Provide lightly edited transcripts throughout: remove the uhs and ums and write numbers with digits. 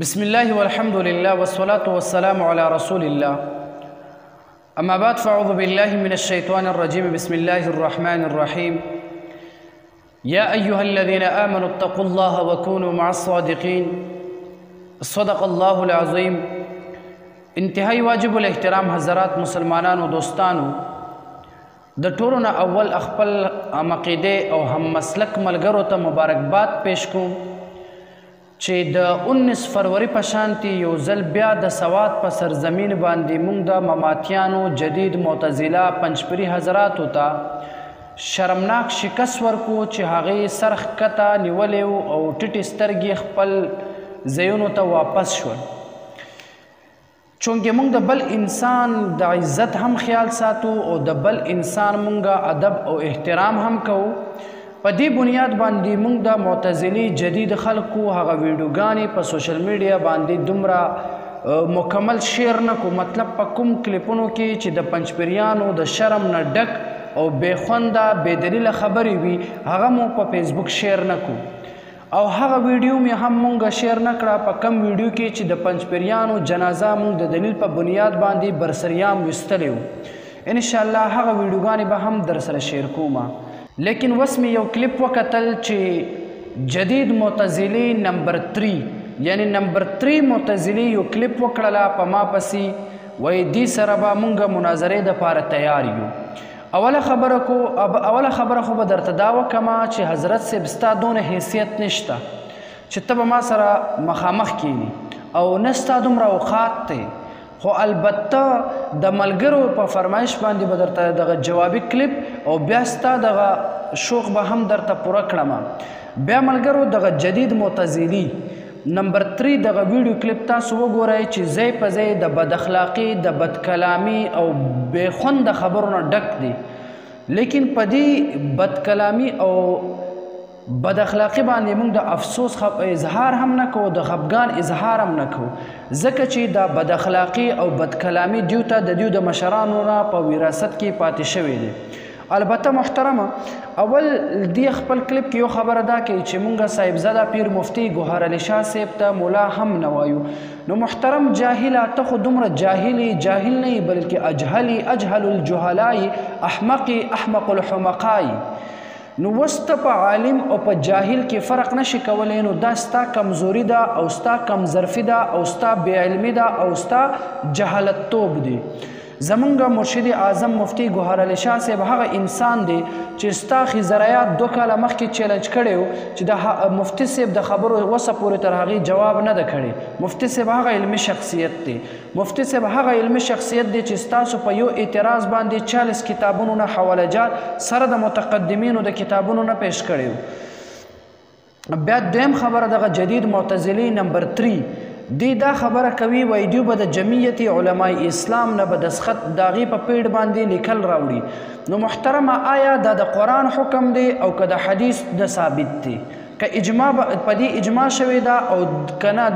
بسم الله والحمد لله والصلاة والسلام على رسول الله أما بعد فأعوذ بالله من الشيطان الرجيم بسم الله الرحمن الرحيم يا أيها الذين آمنوا اتقوا الله وكونوا مع الصادقين صدق الله العظيم. انتهائی واجب الاحترام حضرات مسلمانان و دوستانو، د ټولو نه اول خپل عقیده او هم مسلک ملګرو ته مبارکباد پیش کوم چې د 19 فروری په شانتي یو ځل بیا د سواد په سرزمین باندې موږ د مماتیانو جدید معتزله پنجپري حضراتو ته شرمناک شکست ورکو چې هغې سر ښکته نیولی او ټیټې سترګې خپل ځایونو ته واپس شول. چونکې موږ د بل انسان د عزت هم خیال ساتو او د بل انسان موږ ادب او احترام هم کوو. په دې بنیاد باندې موږ د معتزلي جدید خلکو هغه ویډیوګانې په سوشل میډیا باندې دومره مکمل شیر نه کو، مطلب په کوم کلیپونو کې چې د پنجپریانو د شرم نه ډک او بې خونده بې دلیله خبرې وي هغه مو په فیسبوک شیر نه کو، او هغه ویډیو مې هم مونږ شیر نه کړه په کم ویډیو کې چې د پنجپریانو جنازه مونږ د دلیل په بنیاد باندې برسریام ویستلی و. انشاءالله هغه ویډیوګانې به هم در سره شیر کوم. لیکن وس مې یو کلیپ وکتل چې جدید معتزلي نمبر 3 یعنی نمبر 3 معتزلي یو کلیپ وکړله په ما پسې، وایي دې سره به مونږ مناظرې دپاره تیار یو. اوله خبره خو به درته دا وکمه چې حضرت صاحب ستا دونه حیثیت نشته چې ته به ما سره مخامخ کینی او نه ستا دومره اوقات دی، خو البته د ملګرو په فرمایش باندې به درته دغه جوابي کلیپ او بیا ستا دغه شوق به هم درته پوره کړم. بیا ملګرو دغه جدید معتزلي نمبر 3 دغه ویډیو کلیپ تاسو وګورئ چې ځای په ځای د بد اخلاقي د بد کلامي او بې خونده خبرو نه ډک دی. لیکن په دې بد کلامي او بد اخلاقي باندې موږ د افسوس اظهار هم نه کوو، د خفګان اظهار هم نه کوو، ځکه چې دا بد اخلاقي او بد کلامي دیو ته د دیو د مشرانو نه په وراثت کې پاتې شوی دی. البته محترمه، اول دی خپل کلیپ کې یو خبره دا کوي چې مونږ صاحبزاده پیر مفتی ګوهر علي شاه صاحب ته مولا هم نه وایو. نو محترم جاهله، ته خو دومره جاهل نه یې بلکې اجهل الجهلاء احمقي احمق الحمقاء. نو اوس ته په عالم او په جاهل کې فرق نشي کولی، نو دا ستا کمزوري ده او ستا کمظرفي ده او ستا بې علمي ده او ستا جهالت توب دی. زمونږ مرشد اعظم مفتی ګوهر علي شاه صاحب هغه انسان دی چې ستا خزرایات 2 کاله مخکې چیلنج کړی و چې د مفتی صاحب د خبرو وسه پورې تر هغې جواب نه ده کړی. مفتی صاحب هغه علمي شخصیت دی، مفتی صاحب هغه علمي شخصیت دی چې ستاسو په یو اعتراض باندې 40 کتابونو نه حوالهجات سره د متقدمینو د کتابونو نه پیش کړی و. بیا دویم خبره دغه جدید معتزلي نمبر 3 دی دا خبره کوي، وایي دوی به د جمعیت علماء اسلام نه به دسخط د هغې په پیډ باندې لیکل راوړي. نو محترمه، آیا دا د قرآن حکم دی او که د حدیث د ثابت دی؟ که اجماع په دې اجماع شوې ده او که نه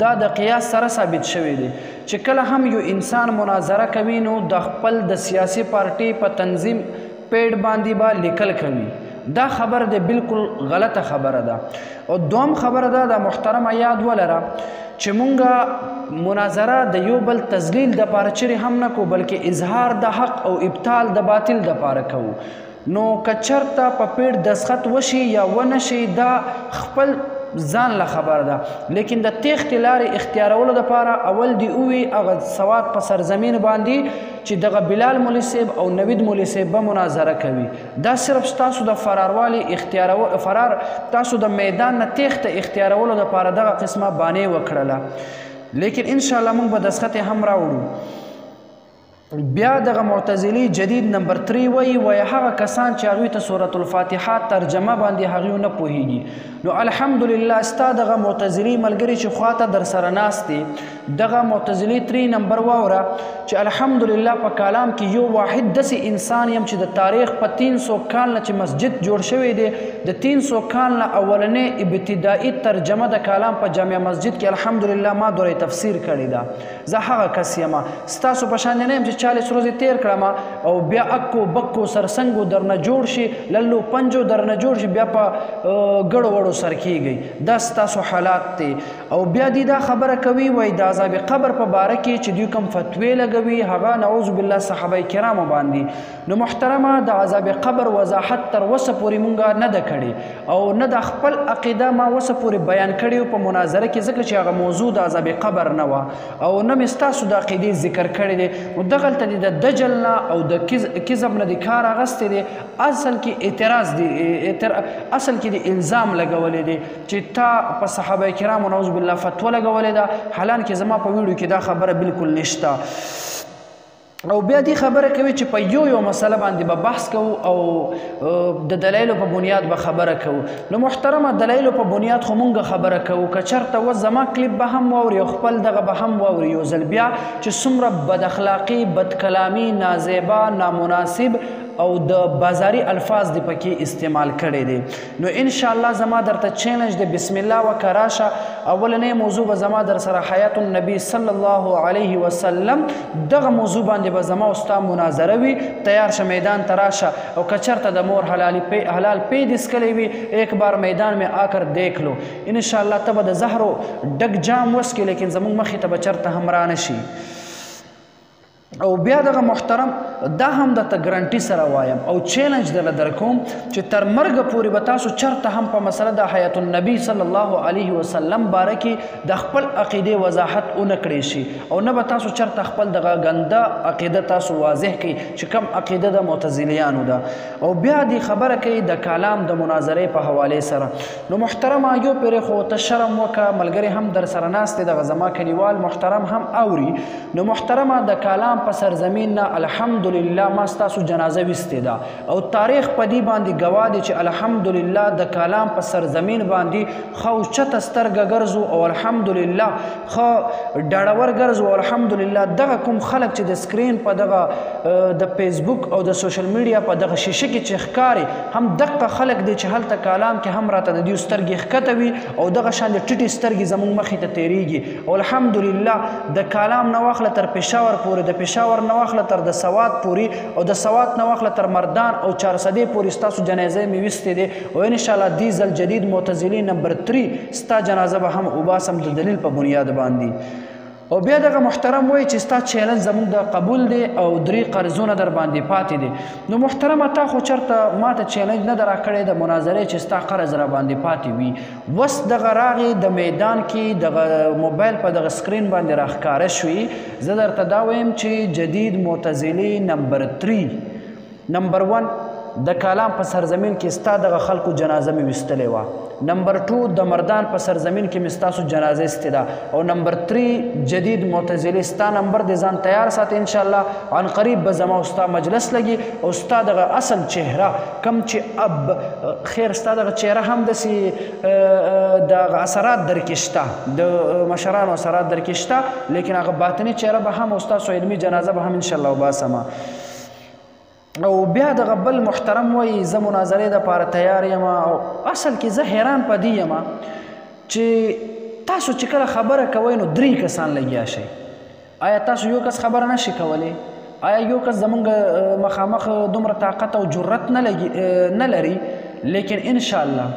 دا د قیاس سره ثابت شوی دی چې کله هم یو انسان مناظره کوي نو د خپل د سیاسي پارټي په تنظیم پیډ باندې به لیکل کوي. دا خبر دی بالکل غلطه خبره ده. او دوم خبره ده د محترمه یاد ولره چې مونږه مناظره د یو بل تذلیل دپاره چیرې هم نه کو، بلکې اظهار د حق او ابطال د باطل دپاره کوو. نو که چېرته په پیډ دسخط وشي یا ونه شي دا خپل ځان له خبر ده، لیکن د تیښتې لارې اختیارولو دپاره اول دی اووي هغه سواد په سرزمین باندې چې دغه بلال مولوي صاحب او نوید مولوي صاحب به مناظره کوي. دا صرف ستاسو د فراروالی تاسو د میدان نه تیښته اختیارولو دپاره دغه قسمه بانې وکړله. لیکن انشاءالله موږ به دسخط هم راوړو. بیا دغه معتزلي جدید نمبر 3 وایي هغه کسان چې هغوی ته سورة الفاتحه ترجمه باندې هغوی نه پوهیږي. نو الحمدلله ستا دغه معتزلي ملګري چې خواته در سره ناست دي، دغه معتزلي 3 نمبر واوره چې الحمدلله په کلام کې یو واحد داسې انسان یم چې د تاریخ په 300 کال نه چې مسجد جوړ شوی دی د 300 کال نه اولنۍ ابتدایي ترجمه د کلام په جامع مسجد کې الحمدلله ما دوره تفسیر کړې ده. زه هغه کس یم، ستاسو په شان نه یم چې 40 ورځې تیر کړم او بیا اکو بکو سرسنګو درنه جوړ شي للو پنجو درنه جوړ شي بیا په ګړو وړو سر کیږي دا ستاسو حالات دي او بیا دی دا خبره کوي وای د عذاب قبر په باره کې چې دوی کوم فتوی لګوي هغه نعوذ بالله صحابه کرامو باندې نو محترمه د عذاب قبر وضاحت تر وسه پورې مونږه نه ده کړې او نه د خپل عقیده ما وسه پورې بیان کړی په مناظره کې ځکه چې هغه موضوع د عذاب قبر نه وه او نه مې ستاسو د عقیدې ذکر کړی دی نو دغلته دې د دجل نه او د کذب نه د کار اخیستی دی اصل کې اعتراض دی اصل کې د الزام لګولی دی چې تا په صحابه کرامو نعوذ بالله فتوا لګولې ده حالان کې زما په ویډیو کې دا خبره بالکل نشته او بیا دی خبره کوي چې په یو مسله باندې به بحث کوو او د دلایلو په بنیاد به خبره کوو نو محترمه دلایلو په بنیاد خو مونږ خبره کوو که چېرته اوس زما کلیپ به هم واوري او خپل دغه به هم واوري یو ځل بیا چې څومره بد اخلاقي بد کلامي نازیبا نامناسب او د بازاري الفاظ دی پکې استعمال کړي دي نو ان شاء الله زما درته چیلنج دی بسم الله وکراشه اولنې موضوع به زما در سره حیات النبی صلی الله علیه وسلم دغه موضوع باندې به زما او ستا مناظره وي تیار شه میدان ته راشه او که چېرته د مور حلال پی دسکلی وي ایک بار میدان میں آ کر دیکھ لو ان شاء الله ته به د زهرو ډک جام وسکې لیکن زموږ مخې ته به چېرته هم رانشي او بیا دغه محترم دا هم درته ګرانټي سره وایم او چیلنج درله درکوم چې تر مرګه پورې به تاسو چېرته هم په مسله د حیات النبي صلی الله علیه وسلم باره کې د خپل عقیدې وضاحت ونه کړی شي او نه به تاسو چېرته خپل دغه ګنده عقیده تاسو واضح کړئ چې کوم عقیده د معتزلیانو ده او بیا دی خبره کوي د کلام د مناظرې په حوالې سره نو محترمه یو پرې خو ته شرم وکړه ملګري هم در سره ناست دی دغه زما کلیوال محترم هم اوري نو محترمه د کلام په سرزمین نه الحمدلله ما ستاسو جنازه ویستې ده او تاریخ په دې باندې ګواه دی چې الحمدلله د کلام په سرزمین باندې ښه اوچته سترګه ګرځو او الحمدلله ښه ډاډور ګرځو او الحمدلله دغه کوم خلک چې د سکرین په دغه د فیسبوک او د سوشل میډیا په دغه شیشه کې چې ښکاري هم دغه خلک دی چې هلته کلام کې هم راته د دوی سترګې ښکته وي او دغه شان د ټیټې سترګې زموږ مخې ته تېرېږي او الحمدلله د کلام نه واخله تر پېښور پورې د پېښور نه واخله تر د سوات پورې او د سوات نه واخله تر مردان او چارسدې پورې ستاسو جنازې مې ویستې دی او انشاءالله دې ځل جدید معتزلي نمبر 3 ستا جنازه به هم وباسم د دلیل په بنیاد باندې او بیا دغه محترم وایي چې ستا چیلنج زموږ د قبول دی او 3 قرضونه در باندې پاتې دي نو محترمه تا خو چېرته ما ته چیلنج نه ده راکړی د مناظرې چې ستا قرض را باندې پاتې وي وس دغه راغې د میدان کې دغه موبایل په دغه سکرین باندې راښکاره شوي زه درته دا وایم چې جدید معتزلي نمبر 3 نمبر 1 د کلام په سرزمین کې ستا دغه خلکو جنازه مې ویستلی وه نمبر 2 د مردان په سرزمین کې مې ستاسو جنازه ایستې ده او نمبر 3 جدید معتزلي ستا نمبر دی ځان تیار ساتي انشاءالله عن قریب به زما او ستا مجلس لګي او ستا دغه اصل چهره کم چې اب خیر ستا دغه چهره هم داسې دغه اثرات در کې شته د مشرانو اثرات در کې شته لیکن هغه باطني چهره به هم او ستاسو علمي جنازه به هم انشاءالله وباسمه او بیا دغه بل محترم وایي زه مناظرې دپاره تیار یم او اصل کې زه حیران په دې یم چې تاسو چې کله خبره کوئ نو 3 کسان لګیا شئ آیا تاسو یو کس خبره نشئ کولی آیا یو کس زمونږ مخامخ دومره طاقت او جرأت نه لري لیکن انشاءالله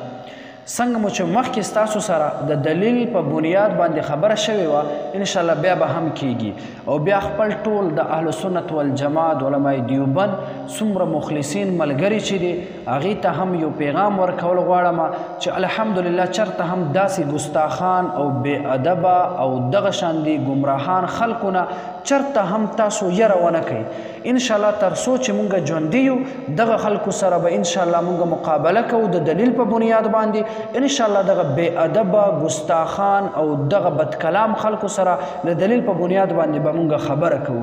څنګه مو چې مخکې ستاسو سره د دلیل په بنیاد باندې خبره شوې وه انشاءالله بیا به هم کیږي او بیا خپل ټول د اهل سنت والجماعت علماء دیوبند څومره مخلصین ملګري چې دي هغې ته هم یو پیغام ورکول غواړم چې الحمدلله چېرته هم داسې ګستاخان او بې ادبه او دغه شان دي ګمراهان خلکونه چېرته هم تاسو یره ونه کوئ انشاءالله تر څو چې مونږ ژوندي یو دغه خلکو سره به انشاءالله مونږ مقابله کوو د دلیل په بنیاد باندې انشاءالله دغه بې ادبه ګستاخان او دغه بد کلام خلکو سره د دلیل په بنیاد باندې به مونږ خبره کوو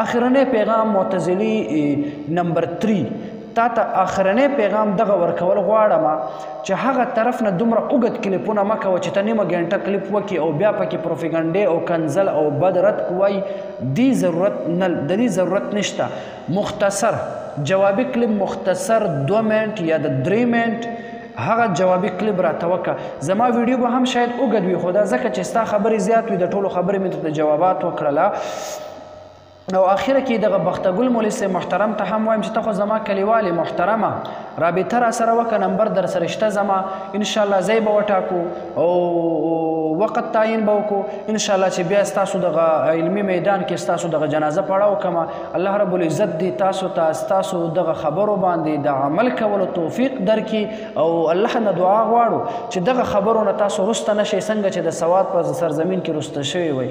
آخرنی پیغام معتزلي نمبر 3 تا ته آخرنی پیغام دغه ورکول غواړم چې هغه طرف نه دومره اوږد کلیپونه مه کوه چې ته نیمه ګنټه کلیپ وکړي او بیا پکې پروپیګنډې او کنزل او بد رد وایي د دې ضرورت نشته مختصر جوابي کلیپ مختصر 2 منټ یا د 3 منټ هغه جوابي کلیپ راته وکړه زما ویډیو به هم شاید اوږد وي خو دا ځکه چې ستا خبرې زیات وي د ټولو خبرې مې ته جوابات وکړله او اخره کې دغه بختګل مولوي صاحب محترم ته هم وایم چې ته خو زما کلیوالې محترمه رابطه را سره وکړه نمبر در سره شته زما انشاءالله ځای به وټاکو او وخت تعیین به وکړو انشاءالله چې بیا ستاسو دغه علمي میدان کې ستاسو دغه جنازه پړاو کړمه الله رب العزت دې تاسو ته ستاسو دغه خبرو باندې د عمل کولو توفیق درکړي او الله نه دعا غواړو چې دغه خبرو نه تاسو رسته نشئ څنګه چې د سواد په سرزمین کې رسته شوي وي